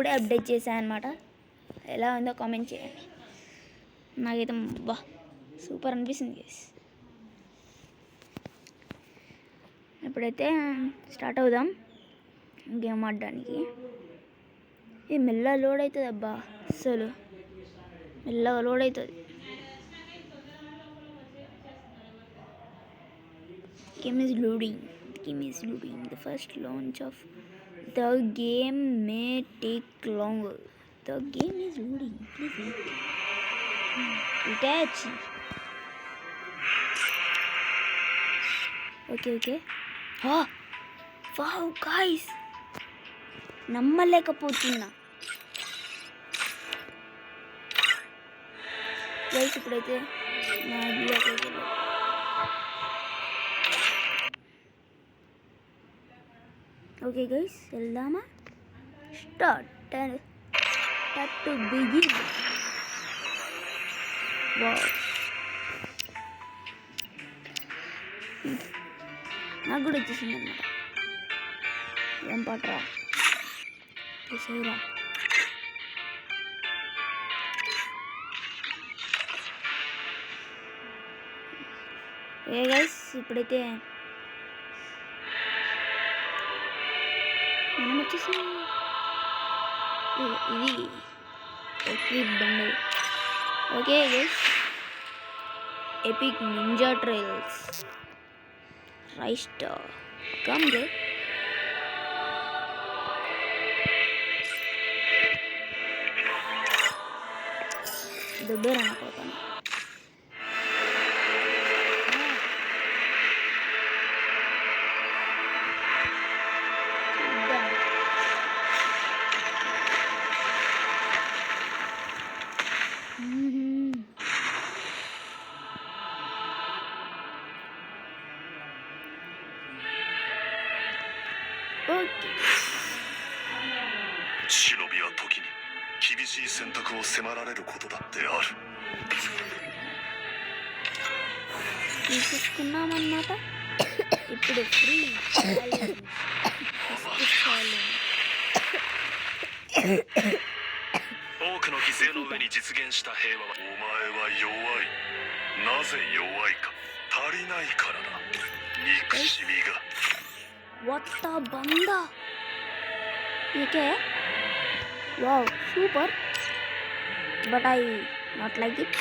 ఇప్పుడే అప్డేట్ చేశాను అనమాట. ఎలా ఉందో కామెంట్ చేయండి. నాకైతే బా సూపర్ అనిపిస్తుంది గైస్. ఇప్పుడైతే స్టార్ట్ అవుదాం గేమ్ ఆడడానికి. ఇది మెల్లగా లోడ్ అవుతుంది అబ్బా, అసలు మెల్లగా లోడ్ అవుతుంది. Game is loading. The first launch of the game may take longer. The game is loading. Please wait. Itachi. Okay. Oh, wow, guys. నమ్మలేకపోతున్నా గైస్. ఇప్పుడైతే ఓకే గైస్, వెళ్దామా? Start to begin. నాకు కూడా వచ్చేసింది అన్నమాట. ఏం పాటరా తీసేరా. ఏ గైస్, ఇప్పుడైతే మనం వచ్చేసి ఇది epic bundle. Okay guys, epic ninja trails రైస్ట్ కమ్ గే. దుబ్బేరా నా కోపని. తీసుకున్నామన్నమాట. ఇప్పుడు free What the banda? Okay. Wow, super. But I not like it.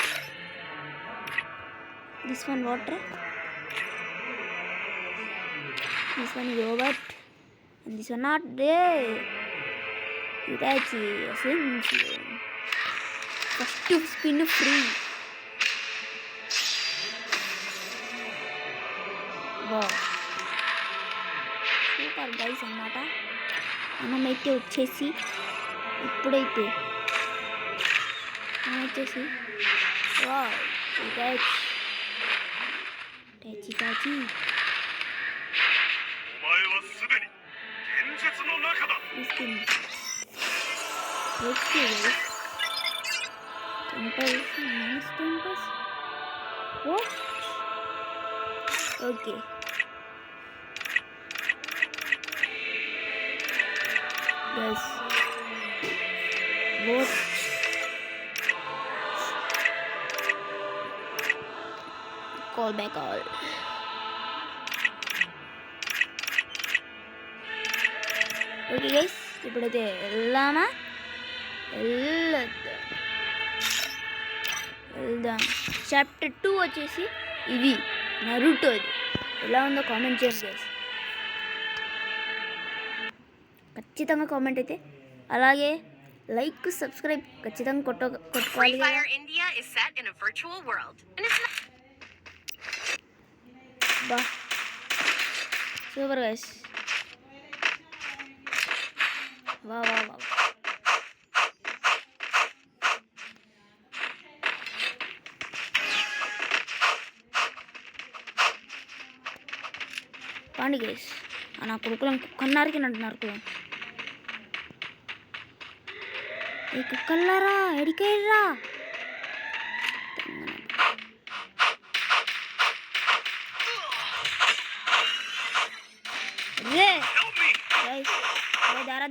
This one water. This one yogurt. And this one not there. Itachi, essential. First spin free. Wow. Super guys అన్నమాట. మనమైతే వచ్చేసి ఇప్పుడైతే వచ్చేసి టాచి okay. Yes. What? Call back all. Okay guys, ఇప్పుడైతే వెళ్దామా? వెళ్దాం. Chapter 2 వచ్చేసి ఇది నరుటో. ఎలా ఉందో కామెంట్ చేయండి గైస్. ఖచ్చితంగా కామెంట్ అయితే, అలాగే లైక్ సబ్స్క్రైబ్ ఖచ్చితంగా కొట్టుకోవాలి. బా సూపర్ గైస్. వా పాండి గైస్. నా కురుకులం కుక్కన్నారికి నడున్నారు. ఈ కుక్కల్లారా ఎడికేర్రా. రే దారా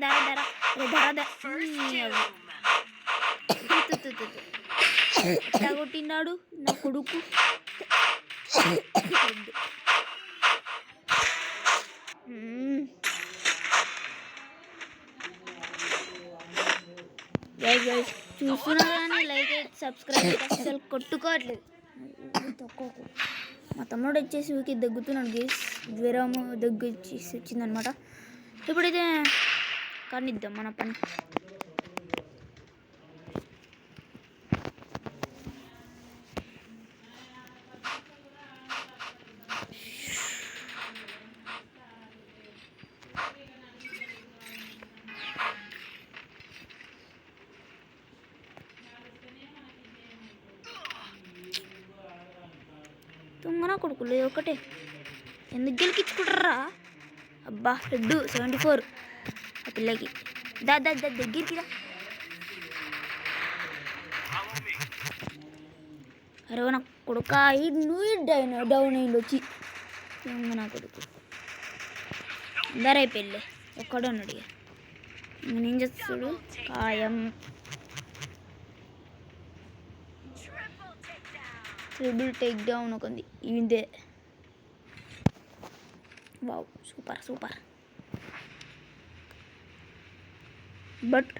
ఎట్లా కొట్టినాడు నా కొడుకు. చూస్తున్నా కానీ లైక్ సబ్స్క్రైబ్ అసలు కొట్టుకోవట్లేదు. తక్కువకు మా తమ్ముడు వచ్చేసి ఊరికి దగ్గుతున్నాడు గేస్, జ్వరము దగ్గు వచ్చేసి వచ్చిందనమాట. ఇప్పుడైతే కానిద్దాం మన పని. తుంగనా కొడుకులు ఒకటే ఎందుకు గెలికించుకుంటారా? అబ్బా హెడ్ 74 ఆ పిల్లకి. దగ్గరికి రా. అరే నా కొడుక నువ్వు డౌన్ అయింది వచ్చి. నా కొడుకు అందరైపోయిలే, ఒక్కడే ఉన్నాడు. ఇక నేను చేస్తాడు ఖాయం. ట్రిపుల్ టేక్ డౌన్ ఒకంది ఇదే. Wow super. But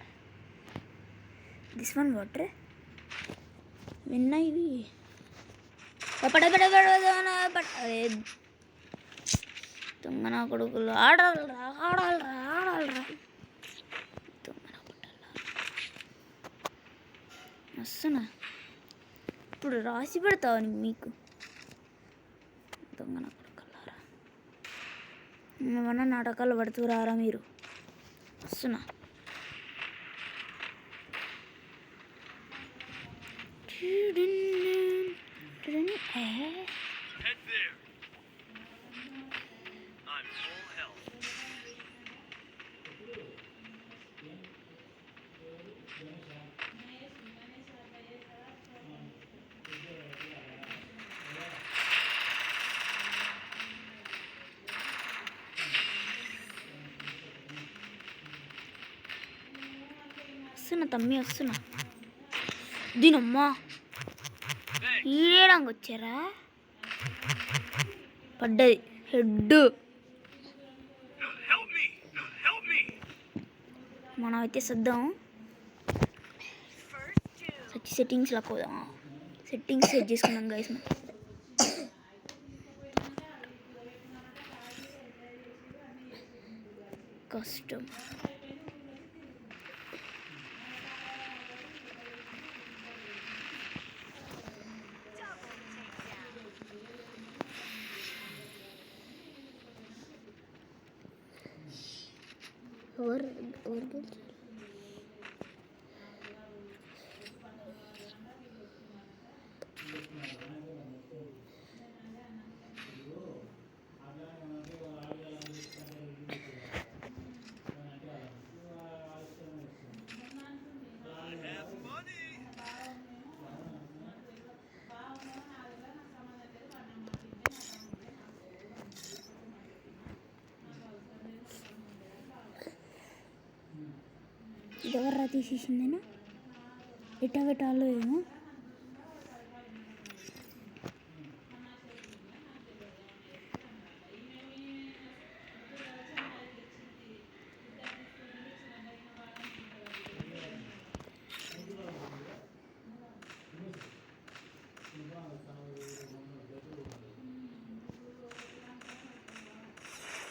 this one water విన్నా ఇవి అదే తుంగన కొడుకులు ఆడాలరా తుంగన కొట్టాల వస్తున్నా. ఇప్పుడు రాసి పెడతావు మీకు దొంగన కొడుకులారా. ఏమన్నా నాటకాలు పడుతురారా మీరు? వస్తున్నా. తమ్మి వస్తున్నా. దీనమ్మా ఈడేడానికి వచ్చారా? పడ్డది హెడ్. మనం అయితే సర్దాం. సెట్టింగ్స్లో పోదాం. సెట్టింగ్స్ సెట్ చేసుకున్నాం గైస్. కస్టమ్ और ఇదెవర్రా తీసేసిందేనా? ఎట్టా పెట్టాలో ఏమో.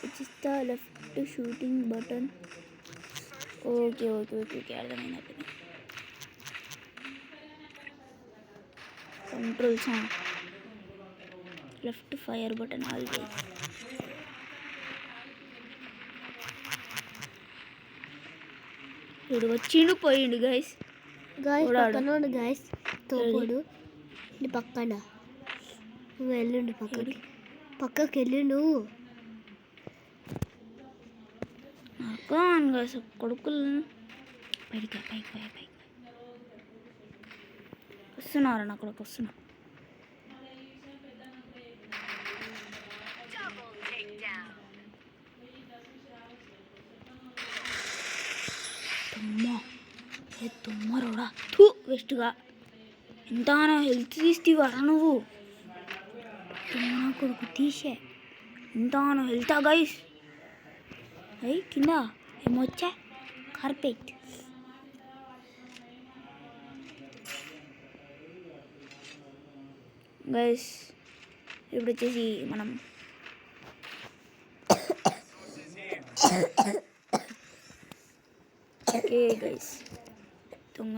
Which is the left shooting button? Okay అర్థమైంది. Controls left fire button always. ఇప్పుడు వచ్చిండు పోయిండు గైస్. పక్కనోడు గైస్ తోపోడు నీ పక్కన. నువ్వు వెళ్ళిండు పక్కకి వెళ్ళిండు. కొడుకులు పైకి వస్తున్నారు. నా కొడుకు వస్తున్నా. అమ్మా ఏ తుమ్మరోడా తూ వెస్ట్గా ఎంతగానో హెల్త్ తీస్తేవారా నువ్వు తుమ్మన కొడుకు తీసే ఎంతగానో హెల్తా గైస్ అయ్యి కింద ఏమొచ్చా కార్పెట్ గైస్ ఇప్పుడు వచ్చేసి మనం ఓకే గైస్ దొంగ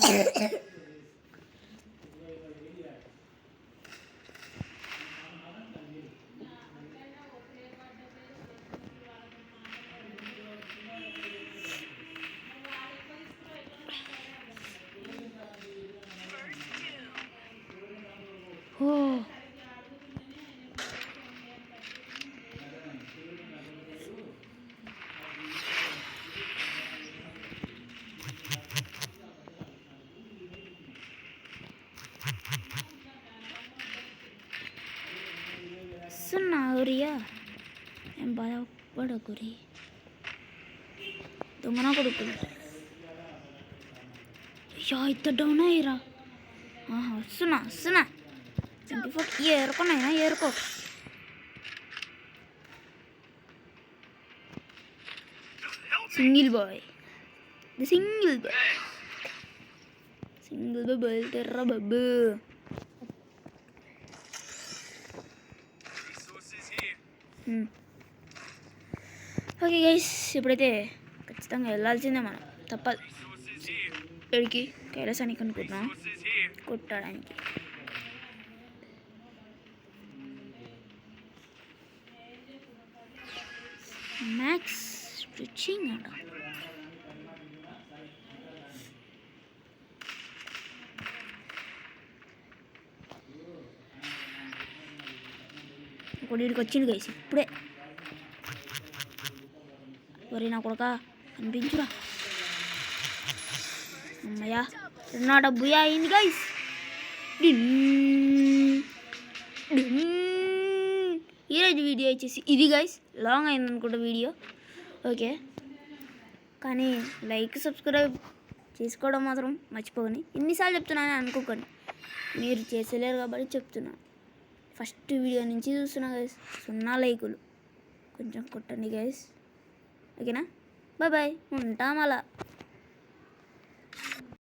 ఓ సున్నారియా ఏం బాధపడకురి దొంగన కొడుకులు యా ఇంత డౌన్ అయ్యిరా వస్తున్నా ఏరుకున్నాయినా ఏరుకో సింగిల్ బాయ్ బయలుదేర్రా బాబు ఓకే గైస్ ఇప్పుడైతే ఖచ్చితంగా వెళ్ళాల్సిందే మనం తప్పదు ఎడికి కైలాసానికి అనుకుంటున్నా కొట్టడానికి మ్యాక్స్ స్విచ్చింగ్ అంట ఇప్పుడు వీడికి వచ్చింది గైస్ ఇప్పుడే వరి నా కొడుక అనిపించురా అమ్మయ్యా నా డబ్బుయా అయింది గైస్ ఈరోజు వీడియో వచ్చేసి ఇది గైస్ లాంగ్ అయింది అనుకుంటా వీడియో ఓకే కానీ లైక్ సబ్స్క్రైబ్ చేసుకోవడం మాత్రం మర్చిపోకండి ఎన్నిసార్లు చెప్తున్నానని అనుకోకండి మీరు చేసేలేరు కాబట్టి చెప్తున్నాను ఫస్ట్ వీడియో నుంచి చూస్తున్నా గైస్ 0 లైకులు కొంచెం కొట్టండి గైస్ ఓకేనా బాయ్ ఉంటాం అలా